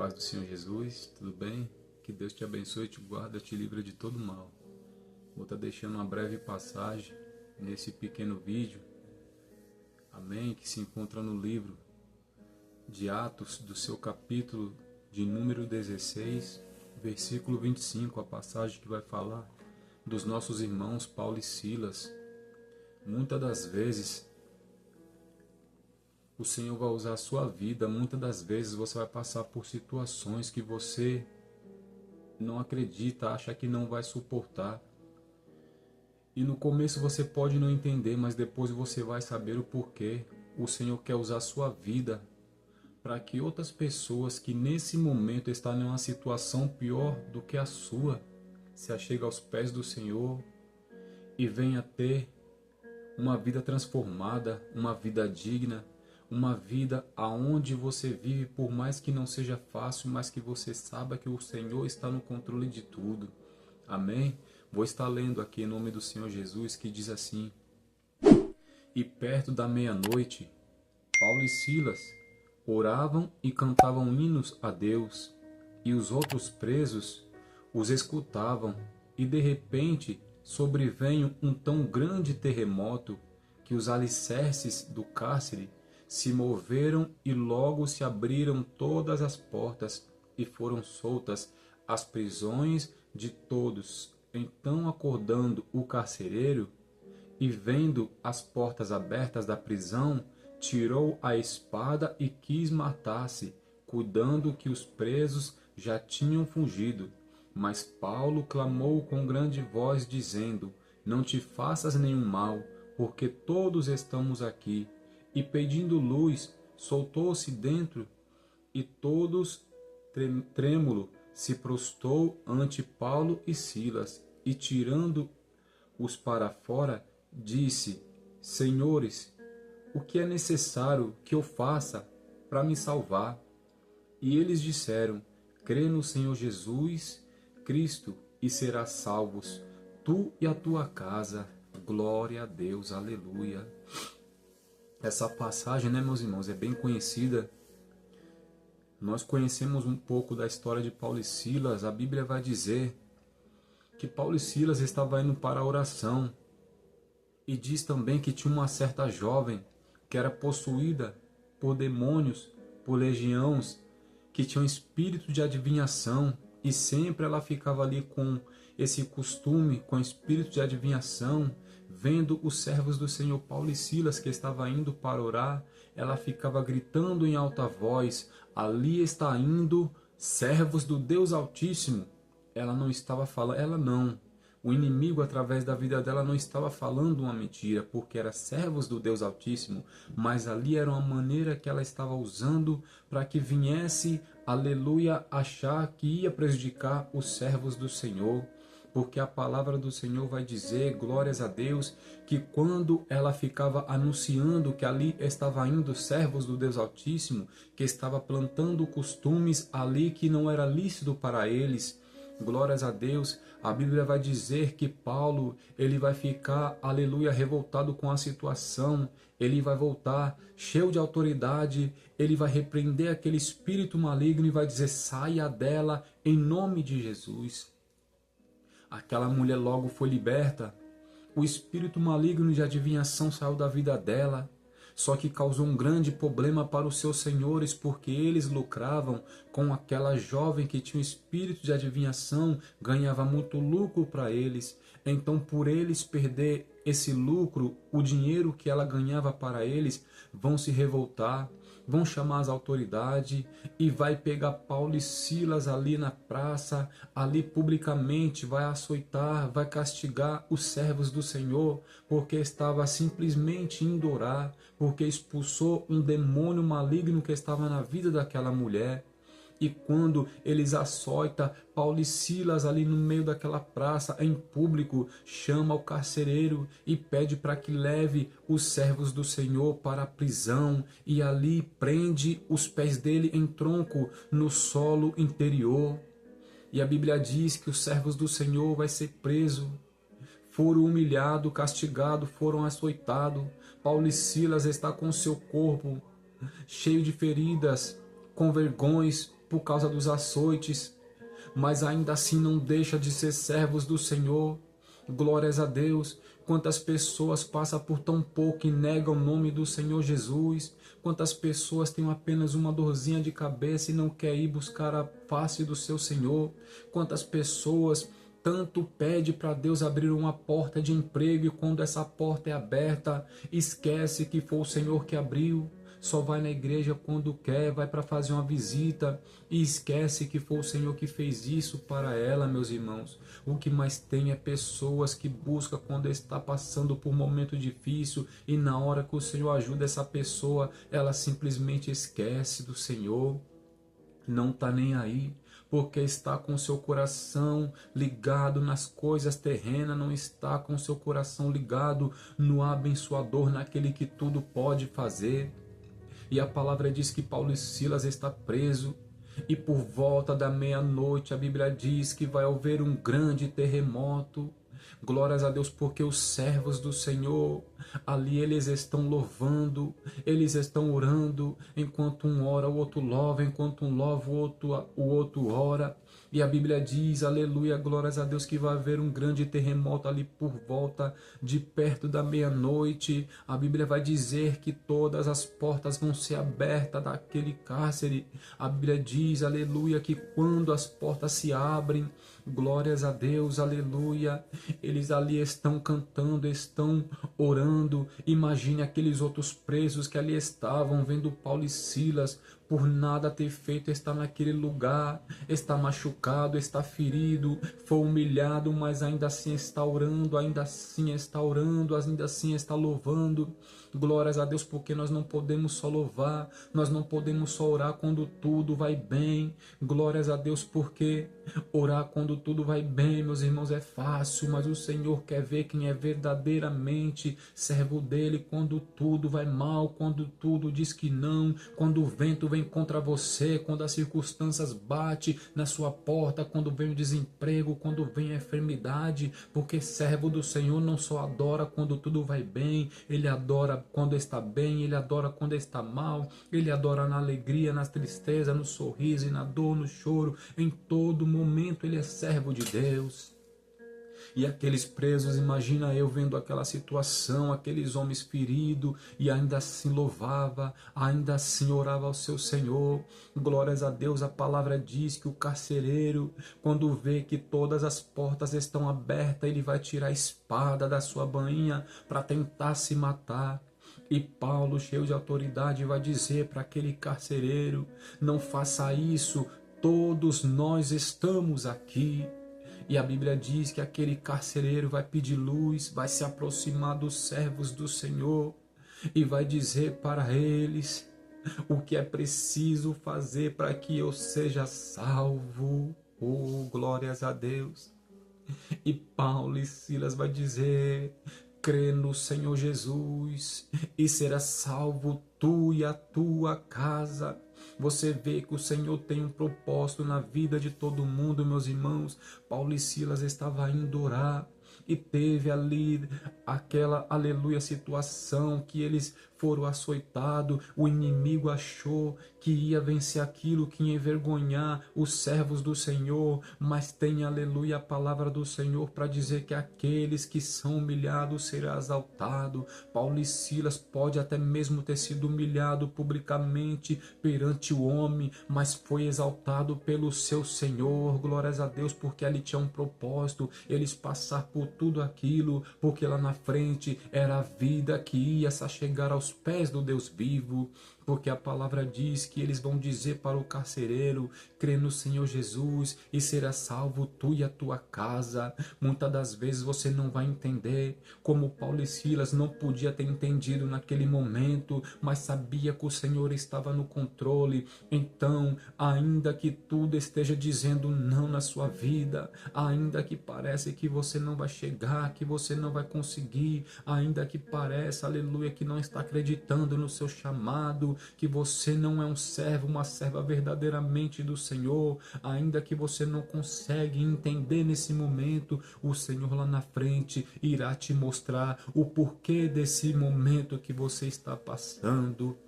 paz do Senhor Jesus, tudo bem? Que Deus te abençoe, te guarda, te livra de todo mal. Vou estar deixando uma breve passagem nesse pequeno vídeo, amém? Que se encontra no livro de Atos, do seu capítulo de número 16, versículo 25, a passagem que vai falar dos nossos irmãos Paulo e Silas. Muitas das vezes o Senhor vai usar a sua vida, muitas das vezes você vai passar por situações que você não acredita, acha que não vai suportar. E no começo você pode não entender, mas depois você vai saber o porquê. O Senhor quer usar a sua vida para que outras pessoas que nesse momento estão em uma situação pior do que a sua, se achegue aos pés do Senhor e venha ter uma vida transformada, uma vida digna, uma vida aonde você vive, por mais que não seja fácil, mas que você saiba que o Senhor está no controle de tudo. Amém? Vou estar lendo aqui em nome do Senhor Jesus, que diz assim: E perto da meia-noite, Paulo e Silas oravam e cantavam hinos a Deus, e os outros presos os escutavam, e de repente sobreveio um tão grande terremoto que os alicerces do cárcere se moveram e logo se abriram todas as portas e foram soltas as prisões de todos. Então, acordando o carcereiro e vendo as portas abertas da prisão, tirou a espada e quis matar-se, cuidando que os presos já tinham fugido. Mas Paulo clamou com grande voz, dizendo: Não te faças nenhum mal, porque todos estamos aqui. E pedindo luz, soltou-se dentro, e todos, trêmulo, se prostrou ante Paulo e Silas, e tirando-os para fora, disse: Senhores, o que é necessário que eu faça para me salvar? E eles disseram: Crê no Senhor Jesus Cristo e serás salvos, tu e a tua casa. Glória a Deus, aleluia. Essa passagem, meus irmãos, é bem conhecida. Nós conhecemos um pouco da história de Paulo e Silas. A Bíblia vai dizer que Paulo e Silas estavam indo para a oração. E diz também que tinha uma certa jovem que era possuída por demônios, por legiões, que tinha um espírito de adivinhação. E sempre ela ficava ali com esse costume, com espírito de adivinhação, vendo os servos do Senhor Paulo e Silas que estava indo para orar, ela ficava gritando em alta voz: ali está indo servos do Deus Altíssimo. Ela não estava falando, o inimigo através da vida dela não estava falando uma mentira, porque era servos do Deus Altíssimo, mas ali era uma maneira que ela estava usando para que viesse, aleluia, achar que ia prejudicar os servos do Senhor. Porque a palavra do Senhor vai dizer, glórias a Deus, que quando ela ficava anunciando que ali estava indo servos do Deus Altíssimo, que estava plantando costumes ali que não era lícito para eles, glórias a Deus, a Bíblia vai dizer que Paulo, ele vai ficar, aleluia, revoltado com a situação, ele vai voltar cheio de autoridade, ele vai repreender aquele espírito maligno e vai dizer: saia dela em nome de Jesus. Aquela mulher logo foi liberta, o espírito maligno de adivinhação saiu da vida dela, só que causou um grande problema para os seus senhores, porque eles lucravam com aquela jovem que tinha um espírito de adivinhação, ganhava muito lucro para eles. Então, por eles perder esse lucro, o dinheiro que ela ganhava para eles, vão se revoltar, vão chamar as autoridades e vai pegar Paulo e Silas ali na praça, ali publicamente, vai açoitar, vai castigar os servos do Senhor, porque estava simplesmente indo orar, porque expulsou um demônio maligno que estava na vida daquela mulher. E quando eles açoitam Paulo e Silas ali no meio daquela praça, em público, chama o carcereiro e pede para que leve os servos do Senhor para a prisão. E ali prende os pés dele em tronco no solo interior. E a Bíblia diz que os servos do Senhor vai ser preso. Foram humilhados, castigados, foram açoitados. Paulo e Silas está com seu corpo cheio de feridas, com vergões, por causa dos açoites, mas ainda assim não deixa de ser servos do Senhor. Glórias a Deus. Quantas pessoas passam por tão pouco e negam o nome do Senhor Jesus. Quantas pessoas têm apenas uma dorzinha de cabeça e não querem ir buscar a face do seu Senhor. Quantas pessoas tanto pede para Deus abrir uma porta de emprego e quando essa porta é aberta, esquece que foi o Senhor que abriu. Só vai na igreja quando quer, vai para fazer uma visita e esquece que foi o Senhor que fez isso para ela, meus irmãos. O que mais tem é pessoas que buscam quando está passando por um momento difícil e na hora que o Senhor ajuda essa pessoa, ela simplesmente esquece do Senhor, não está nem aí. Porque está com seu coração ligado nas coisas terrenas, não está com seu coração ligado no abençoador, naquele que tudo pode fazer. E a palavra diz que Paulo e Silas está preso. E por volta da meia-noite a Bíblia diz que vai haver um grande terremoto. Glórias a Deus, porque os servos do Senhor, ali eles estão louvando, eles estão orando, enquanto um ora, o outro louva, enquanto um louva, o outro ora. E a Bíblia diz, aleluia, glórias a Deus, que vai haver um grande terremoto ali por volta de perto da meia-noite. A Bíblia vai dizer que todas as portas vão ser abertas daquele cárcere. A Bíblia diz, aleluia, que quando as portas se abrem, glórias a Deus, aleluia, eles ali estão cantando, estão orando. Imagine aqueles outros presos que ali estavam vendo Paulo e Silas, por nada ter feito, está naquele lugar, está machucado, está ferido, foi humilhado, mas ainda assim está orando, ainda assim está orando, ainda assim está louvando. Glórias a Deus, porque nós não podemos só louvar, nós não podemos só orar quando tudo vai bem. Glórias a Deus, porque orar quando tudo vai bem, meus irmãos, é fácil, mas o Senhor quer ver quem é verdadeiramente servo dele quando tudo vai mal, quando tudo diz que não, quando o vento vem contra você, quando as circunstâncias batem na sua porta, quando vem o desemprego, quando vem a enfermidade, porque servo do Senhor não só adora quando tudo vai bem, ele adora quando está bem, ele adora quando está mal, ele adora na alegria, na tristeza, no sorriso e na dor, no choro, em todo momento ele é servo de Deus. E aqueles presos, imagina eu vendo aquela situação, aqueles homens feridos, e ainda assim louvava, ainda assim orava ao seu Senhor. Glórias a Deus, a palavra diz que o carcereiro, quando vê que todas as portas estão abertas, ele vai tirar a espada da sua bainha para tentar se matar. E Paulo, cheio de autoridade, vai dizer para aquele carcereiro, não faça isso, todos nós estamos aqui. E a Bíblia diz que aquele carcereiro vai pedir luz, vai se aproximar dos servos do Senhor e vai dizer para eles o que é preciso fazer para que eu seja salvo. Oh, glórias a Deus! E Paulo e Silas vai dizer, crê no Senhor Jesus e será salvo tu e a tua casa. Você vê que o Senhor tem um propósito na vida de todo mundo, meus irmãos. Paulo e Silas estavam indo orar e teve ali aquela, aleluia, situação que eles foram açoitados, o inimigo achou que ia vencer aquilo, que ia envergonhar os servos do Senhor, mas tem, aleluia, a palavra do Senhor para dizer que aqueles que são humilhados serão exaltados. Paulo e Silas pode até mesmo ter sido humilhado publicamente perante o homem, mas foi exaltado pelo seu Senhor, glórias a Deus, porque ali tinha um propósito, eles passar por tudo aquilo, porque lá na frente era a vida que ia se chegar aos pés do Deus vivo, porque a palavra diz que eles vão dizer para o carcereiro, crê no Senhor Jesus e será salvo tu e a tua casa. Muitas das vezes você não vai entender, como Paulo e Silas não podia ter entendido naquele momento, mas sabia que o Senhor estava no controle. Então, ainda que tudo esteja dizendo não na sua vida, ainda que pareça que você não vai chegar, que você não vai conseguir, ainda que pareça, aleluia, que não está acreditando no seu chamado, que você não é um servo, uma serva verdadeiramente do Senhor, ainda que você não consegue entender nesse momento, o Senhor lá na frente irá te mostrar o porquê desse momento que você está passando.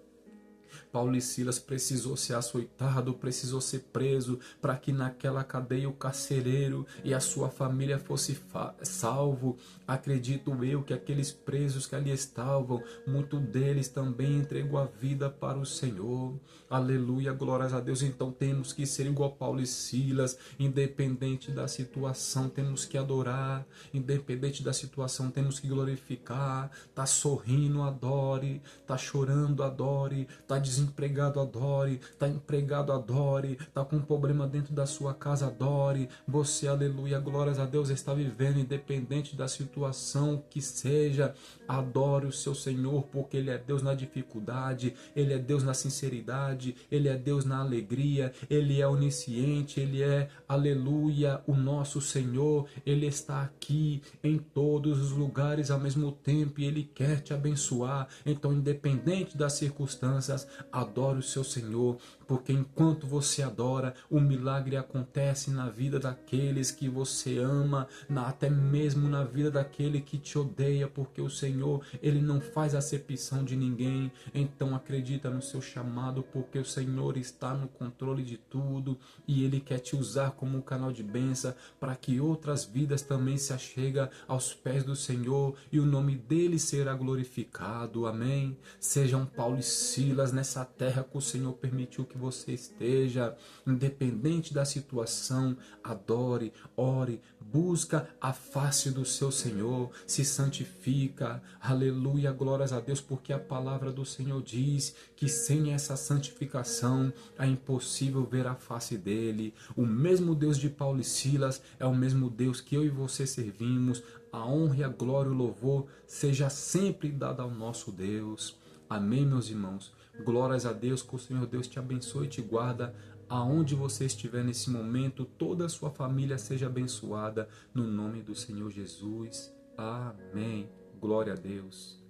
Paulo e Silas precisou ser açoitado, precisou ser preso, para que naquela cadeia o carcereiro e a sua família fosse salvo. Acredito eu que aqueles presos que ali estavam, muito deles também entregou a vida para o Senhor. Aleluia, glórias a Deus. Então temos que ser igual Paulo e Silas, independente da situação, temos que adorar, independente da situação, temos que glorificar. Tá sorrindo, adore, tá chorando, adore, tá desempregado, adore, tá empregado, adore, tá com um problema dentro da sua casa, adore. Você, aleluia, glórias a Deus, está vivendo, independente da situação que seja, adore o seu Senhor, porque Ele é Deus na dificuldade, Ele é Deus na sinceridade, Ele é Deus na alegria, Ele é onisciente, Ele é, aleluia, o nosso Senhor. Ele está aqui em todos os lugares ao mesmo tempo e Ele quer te abençoar. Então, independente das circunstâncias, adore o seu Senhor, porque enquanto você adora, o milagre acontece na vida daqueles que você ama, até mesmo na vida daquele que te odeia, porque o Senhor, Ele não faz acepção de ninguém. Então acredita no seu chamado, porque o Senhor está no controle de tudo e Ele quer te usar como um canal de bênção para que outras vidas também se acheguem aos pés do Senhor e o nome dele será glorificado. Amém? Sejam Paulo e Silas nessa terra que o Senhor permitiu que você esteja, independente da situação, adore, ore, busca a face do seu Senhor, se santifica, aleluia, glórias a Deus, porque a palavra do Senhor diz que sem essa santificação é impossível ver a face dele. O mesmo Deus de Paulo e Silas é o mesmo Deus que eu e você servimos. A honra, a glória e o louvor seja sempre dada ao nosso Deus. Amém, meus irmãos? Glórias a Deus, que o Senhor Deus te abençoe e te guarda. Aonde você estiver nesse momento, toda a sua família seja abençoada no nome do Senhor Jesus. Amém. Glória a Deus.